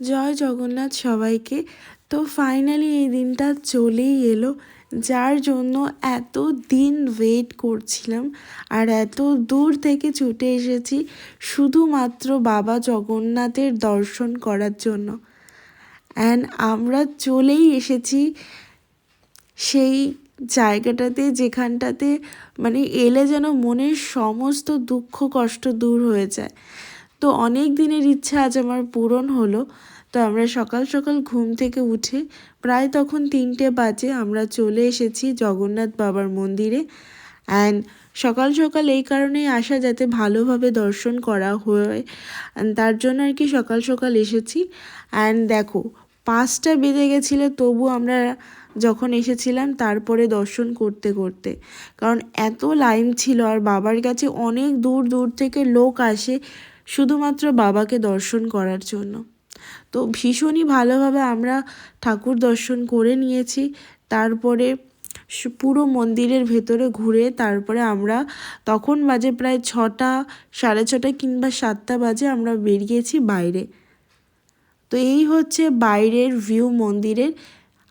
জয় জগন্নাথ সবাইকে। তো ফাইনালি এই দিনটা চলেই এলো, যার জন্য এত দিন ওয়েট করছিলাম আর এত দূর থেকে ছুটে এসেছি শুধুমাত্র বাবা জগন্নাথের দর্শন করার জন্য। অ্যান্ড আমরা চলেই এসেছি সেই জায়গাটাতে যেখানটাতে মানে এলে যেন মনের সমস্ত দুঃখ কষ্ট দূর হয়ে যায়। তো অনেক দিনের ইচ্ছা আজ আমার পূরণ হলো। তো আমরা সকাল সকাল ঘুম থেকে উঠে প্রায় তখন 3টে বাজে আমরা চলে এসেছি জগন্নাথ বাবার মন্দিরে। অ্যান্ড সকাল সকাল এই কারণেই আসা যাতে ভালোভাবে দর্শন করা হয়, তার জন্য আর কি সকাল সকাল এসেছি। অ্যান্ড দেখো 5টা বেজে গেছিলো, তবু আমরা যখন এসেছিলাম তারপরে দর্শন করতে করতে, কারণ এত লাইন ছিল আর বাবার কাছে অনেক দূর দূর থেকে লোক আসে শুধুমাত্র বাবাকে দর্শন করার জন্য। তো ভীষণই ভালোভাবে আমরা ঠাকুর দর্শন করে নিয়েছি। তারপরে পুরো মন্দিরের ভেতরে ঘুরে তারপরে আমরা তখন বাজে প্রায় 6টা, 6:30 কিংবা 7টা বাজে আমরা বেরিয়েছি বাইরে। তো এই হচ্ছে বাইরের ভিউ মন্দিরের।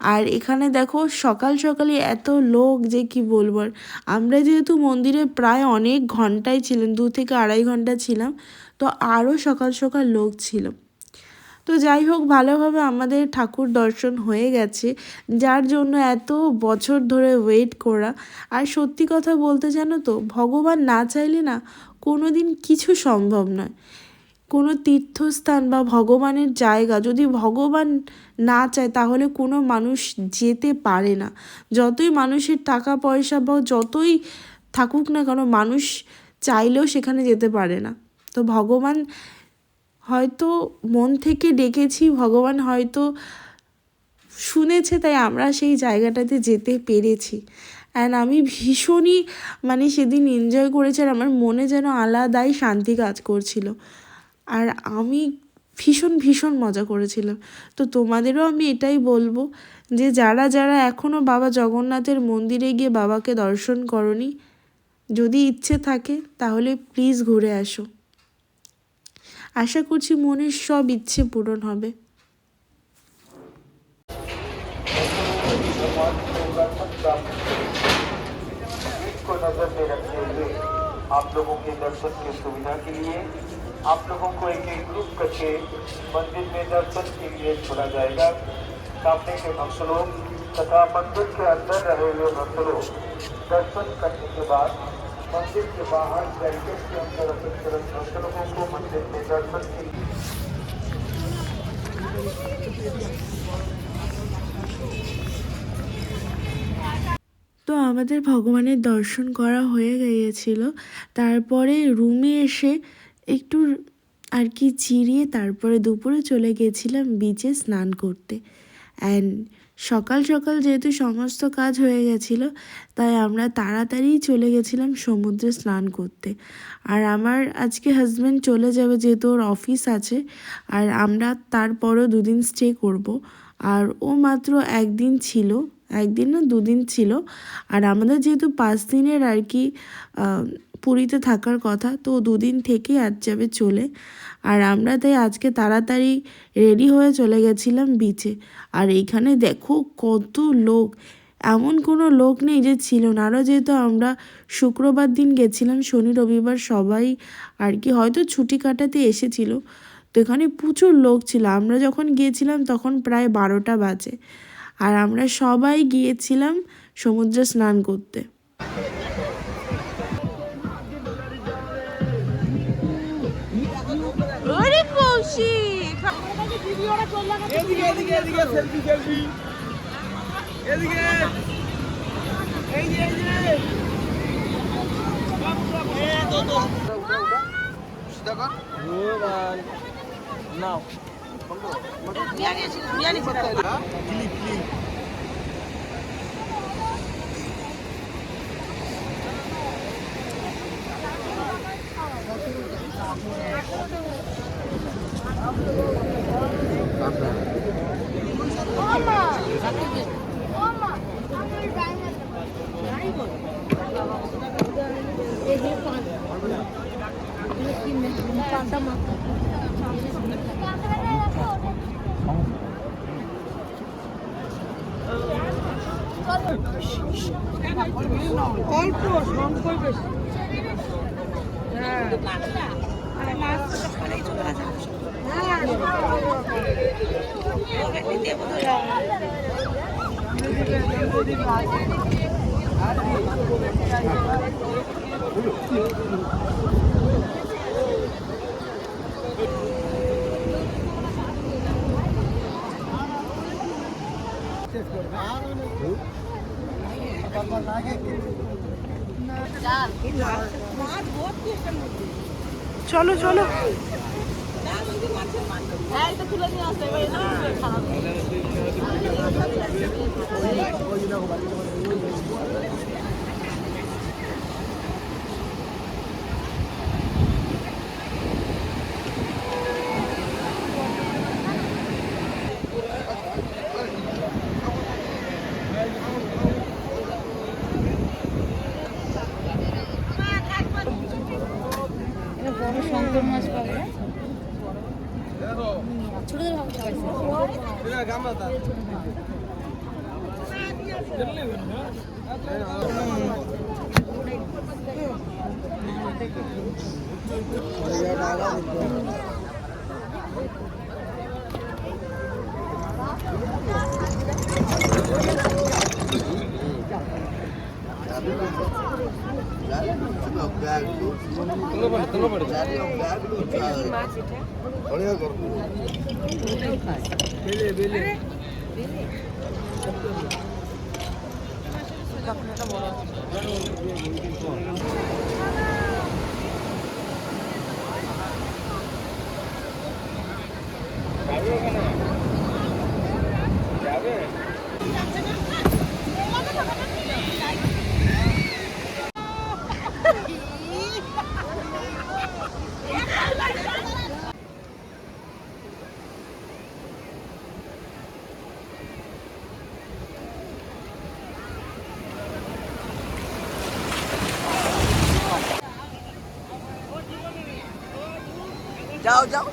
আর এখানে দেখো সকাল সকালে এত লোক যে কি বলবো। আর আমরা যেহেতু মন্দিরে প্রায় অনেক ঘন্টায় ছিলাম, 2 থেকে 2.5 ঘন্টা ছিলাম, তো আরও সকাল সকাল লোক ছিল। তো যাই হোক ভালোভাবে আমাদের ঠাকুর দর্শন হয়ে গেছে, যার জন্য এত বছর ধরে ওয়েট করা। আর সত্যি কথা বলতে জানো তো, ভগবান না চাইলে না কোনো দিন কিছু সম্ভব নয়। কোনো তীর্থস্থান বা ভগবানের জায়গা যদি ভগবান না চায় তাহলে কোনো মানুষ যেতে পারে না। যতই মানুষের টাকা পয়সা বা যতই থাকুক না কেন, মানুষ চাইলেও সেখানে যেতে পারে না। তো ভগবান হয়তো মন থেকে ডেকেছি, ভগবান হয়তো শুনেছে, তাই আমরা সেই জায়গাটাতে যেতে পেরেছি। অ্যান্ড আমি ভীষণই মানে সেদিন এনজয় করেছি আর আমার মনে যেন আলাদাই শান্তি কাজ করছিল। আর আমি ভীষণ ভীষণ মজা করেছিলাম। তো তোমাদেরও আমি এটাই বলবো যে যারা যারা এখনও বাবা জগন্নাথের মন্দিরে গিয়ে বাবাকে দর্শন করনি, যদি ইচ্ছে থাকে তাহলে প্লিজ ঘুরে আসো। আশা করছি মনের সব ইচ্ছে পূরণ হবে। को नजर में रखते हुए आप लोगों के दर्शन की सुविधा के लिए आप लोगों को एक एक ग्रुप करके मंदिर में दर्शन के लिए छोड़ा जाएगा। सामने के भक्त लोग तथा मंदिर के अंदर रहे हुए भक्त लोग दर्शन करने के बाद मंदिर के बाहर बैरिकेड के अंदर अपने भक्त लोगों को मंदिर में दर्शन के लिए তো আমাদের ভগবানের দর্শন করা হয়ে গিয়েছিল। তারপরে রুমে এসে একটু আর কি চিরিয়ে তারপরে দুপুরে চলে গেছিলাম বিচে স্নান করতে। অ্যান্ড সকাল সকাল যেহেতু সমস্ত কাজ হয়ে গেছিলো, তাই আমরা তাড়াতাড়ি চলে গেছিলাম সমুদ্রে স্নান করতে। আর আমার আজকে হাজব্যান্ড চলে যাবে যেহেতু ওর অফিস আছে, আর আমরা তারপরও 2 দিন স্টে করব। আর ও মাত্র 1 দিন ছিল, 1 দিন না 2 দিন ছিল। আর আমাদের যেহেতু 5 দিনের আর কি পুরীতে থাকার কথা, তো 2 দিন থেকেই আজ যাবে চলে। আর আমরা তাই আজকে তাড়াতাড়ি রেডি হয়ে চলে গেছিলাম বিচে। আর এইখানে দেখো কত লোক, এমন কোনো লোক নেই যে ছিল না। আরও যেহেতু আমরা শুক্রবার দিন গেছিলাম, শনি রবিবার সবাই আর কি হয়তো ছুটি কাটাতে এসেছিল, তো এখানে প্রচুর লোক ছিল। আমরা যখন গিয়েছিলাম তখন প্রায় 12টা বাজে। আর আমরা সবাই গিয়েছিলাম সমুদ্রে স্নান করতে। অল্প সংখ্যাই বেশি। চলো চলো। বড় শঙ্কর মাছ পাবে, ছোটদের যাও যাও।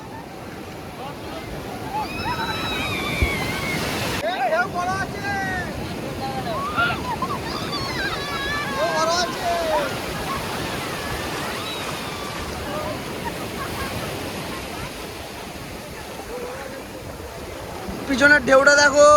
পিছনের ঢেউটা দেখো।